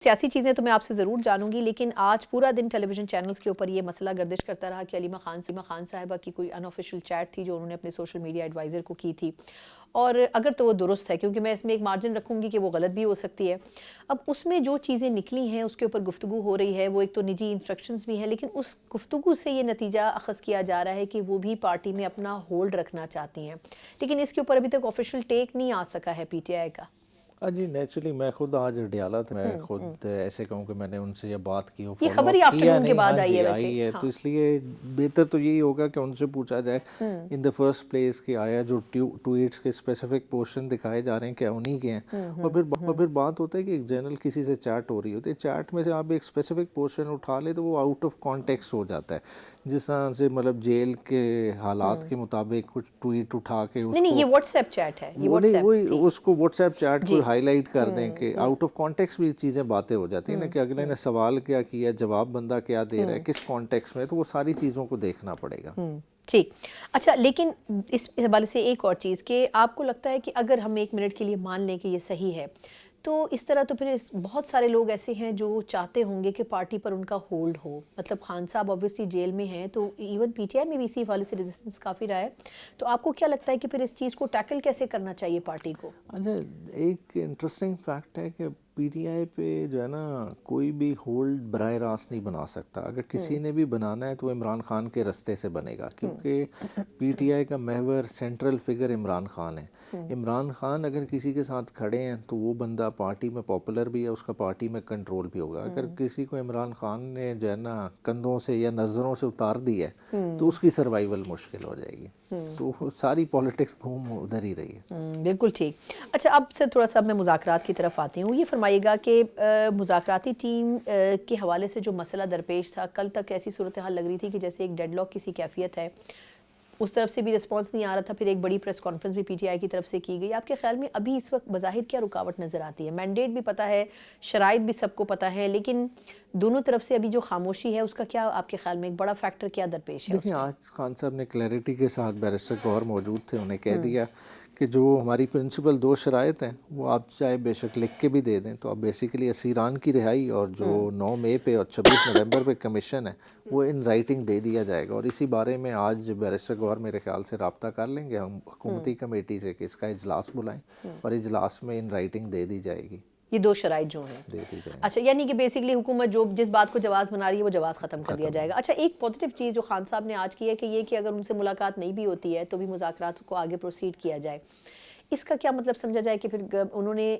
سیاسی چیزیں تو میں آپ سے ضرور جانوں گی، لیکن آج پورا دن ٹیلی ویژن چینلز کے اوپر یہ مسئلہ گردش کرتا رہا کہ علیمہ خان صاحبہ کی کوئی ان آفیشیل چیٹ تھی جو انہوں نے اپنے سوشل میڈیا ایڈوائزر کو کی تھی، اور اگر تو وہ درست ہے، کیونکہ میں اس میں ایک مارجن رکھوں گی کہ وہ غلط بھی ہو سکتی ہے۔ اب اس میں جو چیزیں نکلی ہیں اس کے اوپر گفتگو ہو رہی ہے، وہ ایک تو نجی انسٹرکشنز بھی ہیں، لیکن اس گفتگو سے یہ نتیجہ اخذ کیا جا رہا ہے کہ وہ بھی پارٹی میں اپنا ہولڈ رکھنا چاہتی ہیں، لیکن اس کے اوپر ابھی تک آفیشیل ٹیک نہیں آ سکا ہے پی ٹی آئی کا۔ جی نیچرلی میں خود آج ڈیالہ تھا، میں خود ایسے کہوں کہ میں نے ان سے یہ بات کی ہو، یہ فالو خبر ہی اپ کیا آفٹرنون کے نہیں۔ ہاں بعد آئی ہے جی ویسے، آئی ہے، ہاں۔ تو اس لیے بہتر تو یہی ہوگا کہ ان سے پوچھا جائے ان دا فرسٹ پلیس کہ آیا جو ٹویٹس کے اسپیسیفک پورشن دکھائے جا رہے ہیں کیا انہی کے ہیں، اور پھر بات ہوتا ہے کہ ایک جنرل کسی سے چیٹ ہو رہی ہوتی ہے، چیٹ میں سے آپ ایک اسپیسیفک پورشن اٹھا لیں تو وہ آؤٹ آف کانٹیکسٹ ہو جاتا ہے، جس طرح سے مطلب جیل کے حالات کے مطابق کچھ ٹویٹ اٹھا کے اس نہیں کو یہ واٹس ایپ چیٹ ہے، یہ واٹس ایپ وہی تھی اس کو واٹس ایپ چیٹ کو جی۔ ہائی لائٹ کر دیں کہ آؤٹ آف کانٹیکس بھی چیزیں باتیں ہو جاتی ہیں نا، کہ اگلے نے سوال کیا کیا، جواب بندہ کیا دے رہا ہے، کس کانٹیکس میں، تو وہ ساری چیزوں کو دیکھنا پڑے گا۔ ٹھیک، اچھا، لیکن اس حوالے سے ایک اور چیز کہ آپ کو لگتا ہے کہ اگر ہم ایک منٹ کے لیے مان لیں کہ یہ صحیح ہے، تو اس طرح تو پھر بہت سارے لوگ ایسے ہیں جو چاہتے ہوں گے کہ پارٹی پر ان کا ہولڈ ہو، مطلب خان صاحب اوبویسلی جیل میں ہیں، تو ایون پی ٹی آئی میں بھی اسی حوالے سے ریزسٹنس کافی رہا ہے، تو آپ کو کیا لگتا ہے کہ پھر اس چیز کو ٹیکل کیسے کرنا چاہیے پارٹی کو؟ اچھا، ایک انٹرسٹنگ فیکٹ ہے کہ پی ٹی آئی پہ جو ہے نا کوئی بھی ہولڈ براہ راست نہیں بنا سکتا، اگر کسی نے بھی بنانا ہے تو وہ عمران خان کے رستے سے بنے گا، کیونکہ پی ٹی آئی کا محور سینٹرل فگر عمران خان ہے۔ عمران خان اگر کسی کے ساتھ کھڑے ہیں تو وہ بندہ پارٹی میں پاپولر بھی ہے، اس کا پارٹی میں کنٹرول بھی ہوگا، اگر کسی کو عمران خان نے جو ہے نا کندھوں سے یا نظروں سے اتار دی ہے تو اس کی سروائیول مشکل ہو جائے گی، تو ساری پولیٹکس گھوم ادھر ہی رہی ہے۔ بالکل ٹھیک۔ اچھا، اب سے تھوڑا سا میں مذاکرات کی طرف آتی ہوں، یہ فرمائیے گا کہ مذاکراتی ٹیم کے حوالے سے جو مسئلہ درپیش تھا، کل تک ایسی صورتحال لگ رہی تھی کہ جیسے ایک ڈیڈ لاک کی سی کیفیت ہے، اس طرف سے بھی رسپانس نہیں آ رہا تھا، پھر ایک بڑی پریس کانفرنس بھی پی ٹی آئی کی طرف سے کی گئی، آپ کے خیال میں ابھی اس وقت بظاہر کیا رکاوٹ نظر آتی ہے؟ مینڈیٹ بھی پتہ ہے، شرائط بھی سب کو پتہ ہے، لیکن دونوں طرف سے ابھی جو خاموشی ہے اس کا کیا آپ کے خیال میں ایک بڑا فیکٹر کیا درپیش ہے اس دیکھیں، میں؟ آج خان صاحب نے کلیئرٹی کے ساتھ بیرسٹر گوہر موجود تھے، انہیں کہہ دیا کہ جو ہماری پرنسپل دو شرائط ہیں وہ آپ چاہے بے شک لکھ کے بھی دے دیں، تو اب بیسیکلی اسیران کی رہائی اور جو 9 مئی پہ اور 26 نومبر پہ کمیشن ہے وہ ان رائٹنگ دے دیا جائے گا، اور اسی بارے میں آج بیرسٹر گوہر میرے خیال سے رابطہ کر لیں گے ہم حکومتی کمیٹی سے کہ اس کا اجلاس بلائیں اور اجلاس میں ان رائٹنگ دے دی جائے گی، یہ دو شرائط جو ہیں دے دی جائیں۔ اچھا، یعنی کہ بیسیکلی حکومت جو جس بات کو جواز بنا رہی ہے وہ جواز ختم کر دیا جائے گا۔ اچھا، ایک پازیٹیو چیز جو خان صاحب نے آج کی ہے کہ یہ کہ اگر ان سے ملاقات نہیں بھی ہوتی ہے تو بھی مذاکرات کو آگے پروسیڈ کیا جائے، اس کا کیا مطلب سمجھا جائے کہ پھر انہوں نے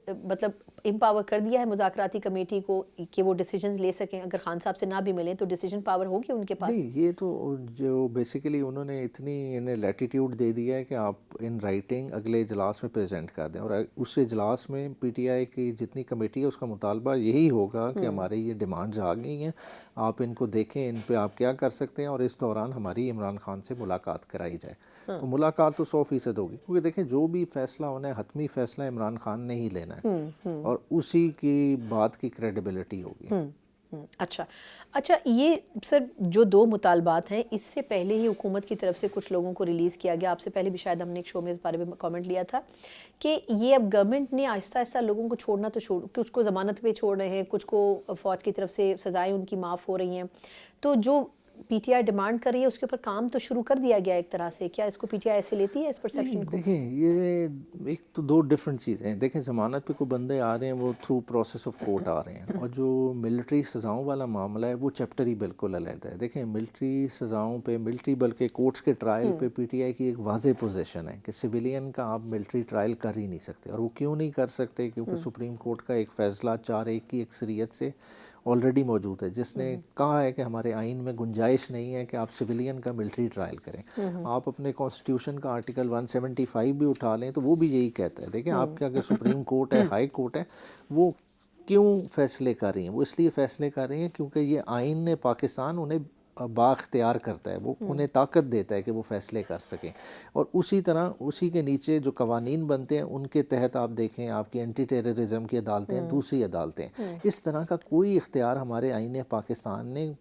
مطلب امپاور کر دیا ہے مذاکراتی کمیٹی کو کہ وہ ڈیسیجنز لے سکیں، اگر خان صاحب سے نہ بھی ملیں تو ڈیسیجن پاور ہوگی ان کے پاس؟ نہیں، یہ تو جو بیسیکلی انہوں نے اتنی انہیں لیٹیٹیوڈ دے دیا ہے کہ آپ ان رائٹنگ اگلے اجلاس میں پریزنٹ کر دیں، اور اس اجلاس میں پی ٹی آئی کی جتنی کمیٹی ہے اس کا مطالبہ یہی ہوگا کہ ہمارے یہ ڈیمانڈز آ گئی ہیں، آپ ان کو دیکھیں، ان پہ آپ کیا کر سکتے ہیں، اور اس دوران ہماری عمران خان سے ملاقات کرائی جائے، تو ملاقات تو 100% ہوگی، کیونکہ دیکھیں جو بھی فیصلہ ہونا ہے حتمی فیصلہ عمران خان نے ہی لینا ہے، اور اسی کی بات کی کریڈیبلٹی ہوگی۔ اچھا، یہ سر جو دو مطالبات ہیں اس سے پہلے ہی حکومت کی طرف سے کچھ لوگوں کو ریلیز کیا گیا، آپ سے پہلے بھی شاید ہم نے ایک شو میں اس بارے میں کامنٹ لیا تھا کہ یہ اب گورنمنٹ نے آہستہ آہستہ لوگوں کو چھوڑنا تو کچھ کو ضمانت پہ چھوڑ رہے ہیں، کچھ کو فوج کی طرف سے سزائیں ان کی معاف ہو رہی ہیں، تو جو پی ٹی آئی ڈیمانڈ کر رہی ہے اس کے اوپر کام تو شروع کر دیا گیا ایک طرح سے، کیا اس کو پی ٹی آئی ایسے لیتی ہے اس پرسیپشن کو؟ دیکھیں، یہ ایک تو دو ڈفرینٹ چیزیں ہیں، دیکھیں ضمانت پہ کوئی بندے آ رہے ہیں وہ تھرو پروسیس آف کورٹ آ رہے ہیں، اور جو ملٹری سزاؤں والا معاملہ ہے وہ چیپٹر ہی بالکل علیحدہ ہے۔ دیکھیں، ملٹری سزاؤں پہ بلکہ کورٹس کے ٹرائل پہ پی ٹی آئی کی ایک واضح پوزیشن ہے کہ سویلین کا آپ ملٹری ٹرائل کر ہی نہیں سکتے، اور وہ کیوں نہیں کر سکتے؟ کیونکہ سپریم کورٹ کا ایک فیصلہ 4-1 کی اکثریت سے آلریڈی موجود ہے، جس نے کہا ہے کہ ہمارے آئین میں گنجائش نہیں ہے کہ آپ سویلین کا ملٹری ٹرائل کریں۔ آپ اپنے کانسٹیٹیوشن کا آرٹیکل 175 بھی اٹھا لیں تو وہ بھی یہی کہتا ہے۔ دیکھیں، آپ کے اگر سپریم کورٹ ہے، ہائی کورٹ ہے، وہ کیوں فیصلے کر رہی ہیں؟ وہ اس لیے فیصلے کر رہی ہیں کیونکہ یہ آئین نے پاکستان انہیں بااختیار کرتا ہے، وہ انہیں طاقت دیتا ہے کہ وہ فیصلے کر سکیں، اور اسی طرح اسی کے نیچے جو قوانین بنتے ہیں ان کے تحت آپ دیکھیں آپ کی اینٹی ٹیررزم کی عدالتیں، دوسری عدالتیں، اس طرح کا کوئی اختیار ہمارے آئین پاکستان نے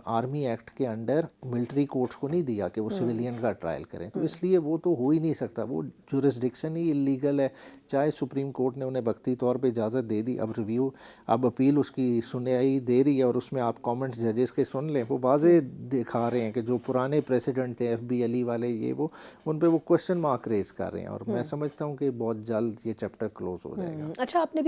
آرمی ایکٹ کے انڈر ملٹری کورٹس کو نہیں دیا کہ وہ سویلین کا ٹرائل کریں، تو اس لیے وہ تو ہو ہی نہیں سکتا، وہ جورسڈکشن ہی اللیگل ہے چاہے سپریم کورٹ نے انہیں وقتی طور پہ اجازت دے دی, اب ریویو, اب اپیل اس کی سنائی دے رہی ہے, اور اس میں آپ کامنٹس ججز کے سن لیں, وہ واضح دکھا رہے ہیں کہ جو پرانے پریسیڈنٹ تھے ایف بی علی والے, یہ وہ ان پہ وہ کوشچن مارک ریز کر رہے ہیں, اور میں سمجھتا ہوں کہ بہت جلد یہ چیپٹر کلوز ہو جائے گا. اچھا, آپ نے